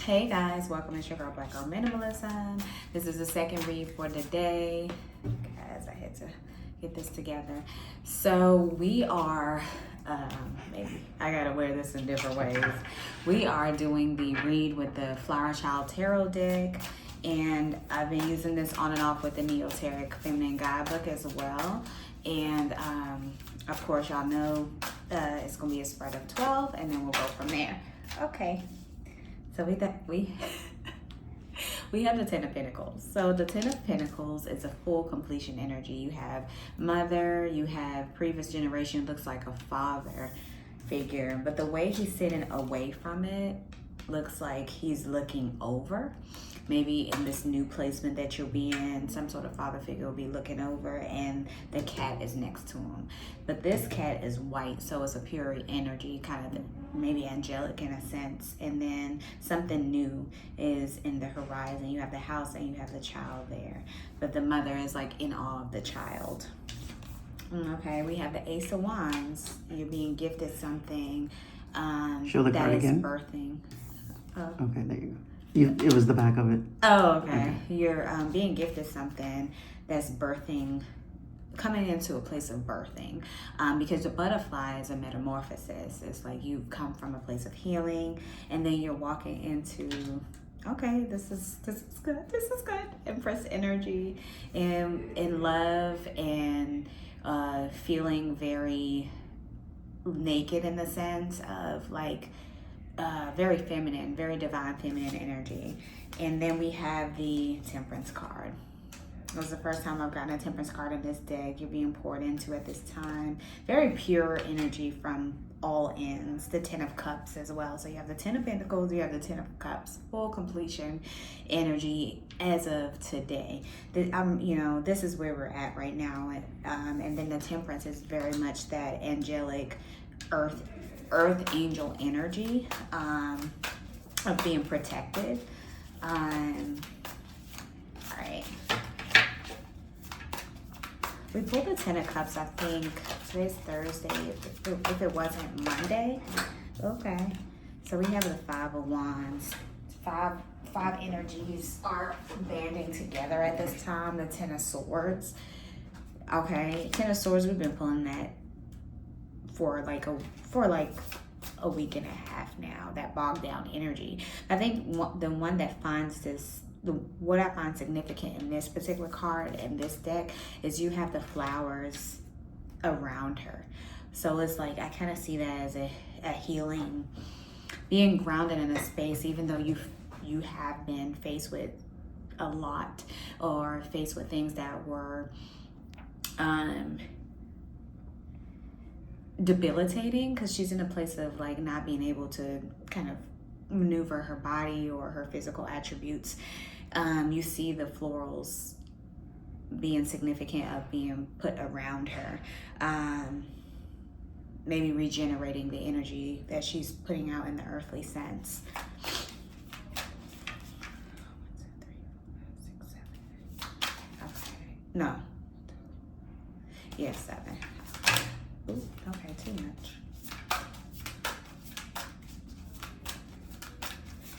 Hey guys, welcome to your girl Black Girl Minimalism. This is the second read for the day. Guys, I had to get this together. So we are, maybe I gotta wear this in different ways. We are doing the read with the Flower Child Tarot deck, and I've been using this on and off with the Neoteric Feminine Guidebook as well. And of course, y'all know it's gonna be a spread of 12, and then we'll go from there. Okay. So we have the Ten of Pentacles. So the Ten of Pentacles is a full completion energy. You have mother, you have previous generation, looks like a father figure, but the way he's sitting away from it looks like he's looking over. Maybe in this new placement that you'll be in, some sort of father figure will be looking over and the cat is next to him. But this cat is white, so it's a pure energy, kind of maybe angelic in a sense. And then something new is in the horizon. You have the house and you have the child there. But the mother is like in awe of the child. Okay, we have the Ace of Wands. You're being gifted something Show the card again. Birthing. Okay, there you go. It was the back of it. Oh, okay. You're being gifted something that's birthing, coming into a place of birthing, because the butterfly is a metamorphosis. It's like you come from a place of healing, and then you're walking into, okay, this is good. This is good. Empress energy, and in love, and feeling very naked in the sense of like. Very feminine, very divine feminine energy. And then we have the Temperance card. It was the first time I've gotten a Temperance card in this deck. You're being poured into at this time. Very pure energy from all ends. The Ten of Cups as well. So you have the Ten of Pentacles, you have the Ten of Cups. Full completion energy as of today. This is where we're at right now. And then the Temperance is very much that angelic earth angel energy of being protected. All right. We pulled the Ten of Cups, I think today's Thursday, if it wasn't Monday. Okay. So we have the Five of Wands. Five energies are banding together at this time. The Ten of Swords. Okay. Ten of Swords, we've been pulling that for like a week and a half now, that bogged down energy. I think the one that finds what I find significant in this particular card and this deck is you have the flowers around her. So it's like, I kind of see that as a healing, being grounded in a space, even though you have been faced with a lot or faced with things that were, debilitating, because she's in a place of like not being able to kind of maneuver her body or her physical attributes. You see the florals being significant of being put around her, maybe regenerating the energy that she's putting out in the earthly sense. 1, 2, 3, 4, 5, 6, 7. Okay. No. Yes, 7. Ooh, okay, too much.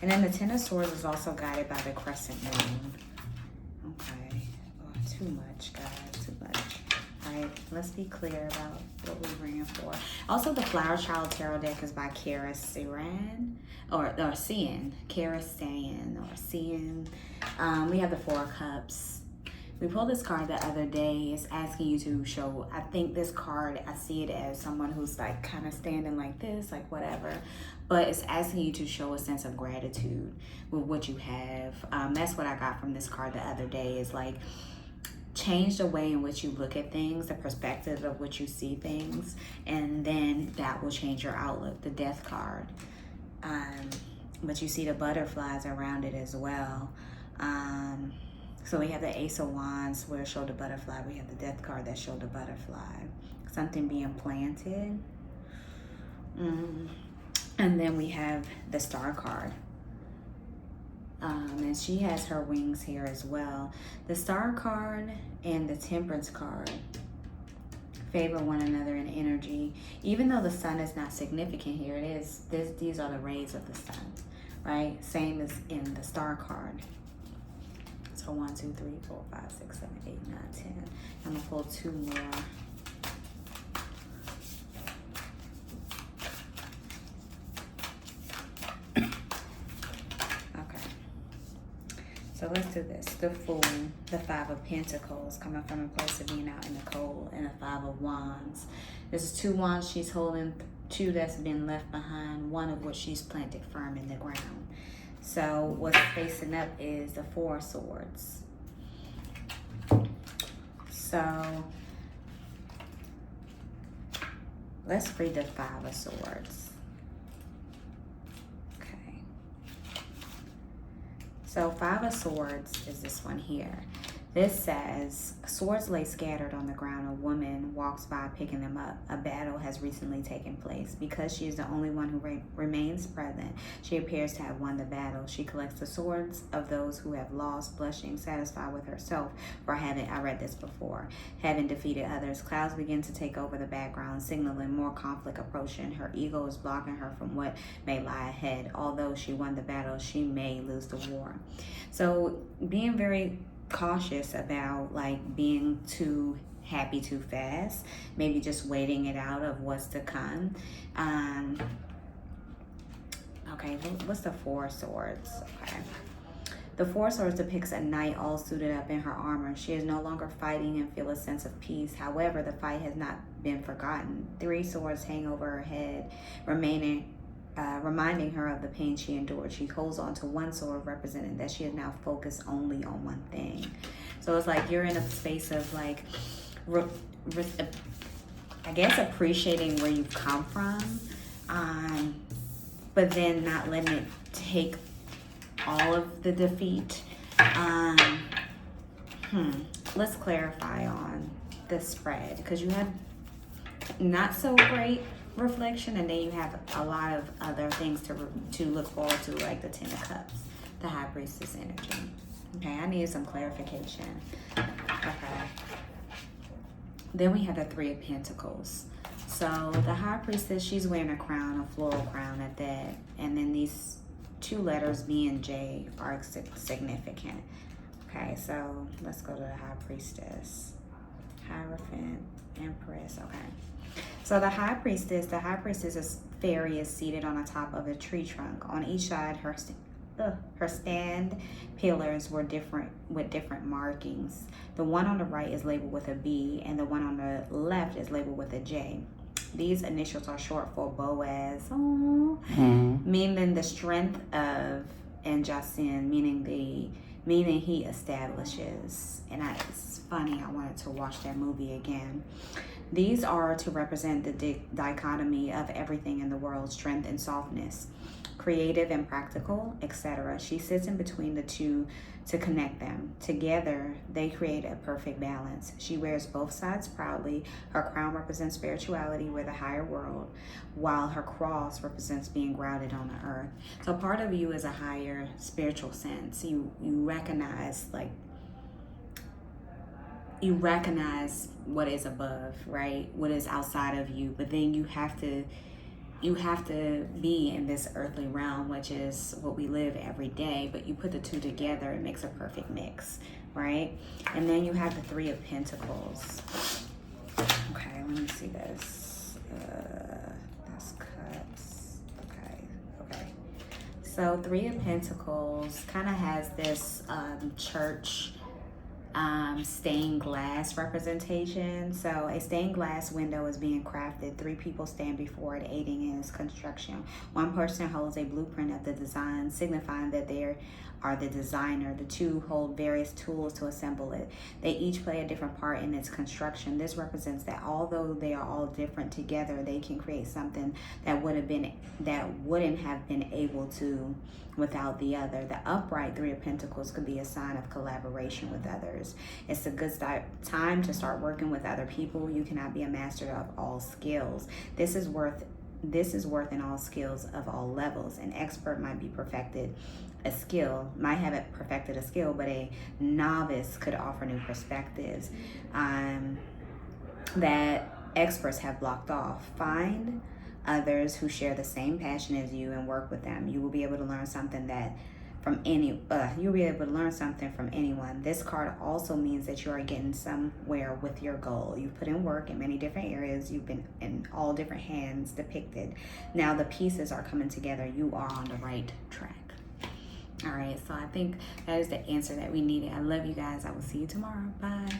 And then the Ten of Swords is also guided by the crescent moon. Okay. Oh, too much, guys, too much. All right, let's be clear about what we ran for. Also, the Flower Child Tarot deck is by Kara Saran, or Cian. Kara Saran, or Cian. We have the Four of Cups. We pulled this card the other day. It's asking you to show, I think this card, I see it as someone who's like kind of standing like this, like whatever. But it's asking you to show a sense of gratitude with what you have. That's what I got from this card the other day, is like, change the way in which you look at things, the perspective of which you see things, and then that will change your outlook. The Death card. But you see the butterflies around it as well. So we have the Ace of Wands where it showed the butterfly. We have the Death card that showed the butterfly. Something being planted. And then we have the Star card. And she has her wings here as well. The Star card and the Temperance card favor one another in energy. Even though the sun is not significant here, these are the rays of the sun. right? Same as in the star card. So 1, 2, 3, 4, 5, 6, 7, 8, 9, 10. I'm gonna pull 2 more. So let's do this. The Fool, the 5 of Pentacles, coming from a place of being out in the cold, and the 5 of Wands. This is 2 wands she's holding, 2 that's been left behind, 1 of which she's planted firm in the ground. So what's facing up is the 4 of Swords. So let's read the 5 of Swords. So 5 of Swords is this one here. This says, swords lay scattered on the ground. A woman walks by picking them up. A battle has recently taken place. Because she is the only one who remains present, she appears to have won the battle. She collects the swords of those who have lost, blushing, satisfied with herself for having, I read this before, having defeated others. Clouds begin to take over the background, signaling more conflict approaching. Her ego is blocking her from what may lie ahead. Although she won the battle, she may lose the war. So being very cautious about like being too happy too fast, maybe just waiting it out of what's to come. Okay, what's the 4 of Swords? Okay, the 4 of Swords depicts a knight all suited up in her armor. She is no longer fighting and feel a sense of peace. However, the fight has not been forgotten. 3 swords hang over her head, reminding her of the pain she endured. She holds on to 1 sword, representing that she is now focused only on one thing. So it's like you're in a space of like, I guess, appreciating where you've come from, but then not letting it take all of the defeat. Let's clarify on the spread, because you had not so great reflection, and then you have a lot of other things to look forward to, like the 10 of Cups, the High Priestess energy. Okay, I need some clarification. Okay. Then we have the 3 of Pentacles. So the High Priestess, she's wearing a crown, a floral crown at that, and then these 2 letters, B and J, are significant. Okay, so let's go to the High Priestess. Hierophant, Empress. Okay. So the High Priestess fairy is seated on the top of a tree trunk. On each side, her stand pillars were different, with different markings. The one on the right is labeled with a B, and the one on the left is labeled with a J. These initials are short for Boaz, meaning the strength of, and Jacin, meaning he establishes. And it's funny, I wanted to watch that movie again. These are to represent the dichotomy of everything in the world, strength and softness, creative and practical, etc. She sits in between the two to connect them. Together, they create a perfect balance. She wears both sides proudly. Her crown represents spirituality, or the higher world, while her cross represents being grounded on the earth. So part of you is a higher spiritual sense. You recognize, like, you recognize what is above, right? What is outside of you, but then you have to be in this earthly realm, which is what we live every day, but you put the two together, it makes a perfect mix, right? And then you have the 3 of Pentacles. Okay, let me see this. That's cups. Okay. So 3 of Pentacles kind of has this church stained glass representation. So a stained glass window is being crafted. 3 people stand before it, aiding in its construction. 1 person holds a blueprint of the design, signifying that they are the designer. The 2 hold various tools to assemble it. They each play a different part in its construction. This represents that although they are all different, together they can create something that wouldn't have been able to without the other. The upright 3 of Pentacles could be a sign of collaboration with others. It's a good time to start working with other people. You cannot be a master of all skills. This is worth in all skills of all levels. An expert might have perfected a skill, but a novice could offer new perspectives that experts have blocked off. Find others who share the same passion as you and work with them. You will be able to learn something you'll be able to learn something from anyone. This card also means that you are getting somewhere with your goal. You've put in work in many different areas. You've been in all different hands depicted. Now the pieces are coming together. You are on the right track. All right, so I think that is the answer that we needed. I love you guys. I will see you tomorrow. Bye.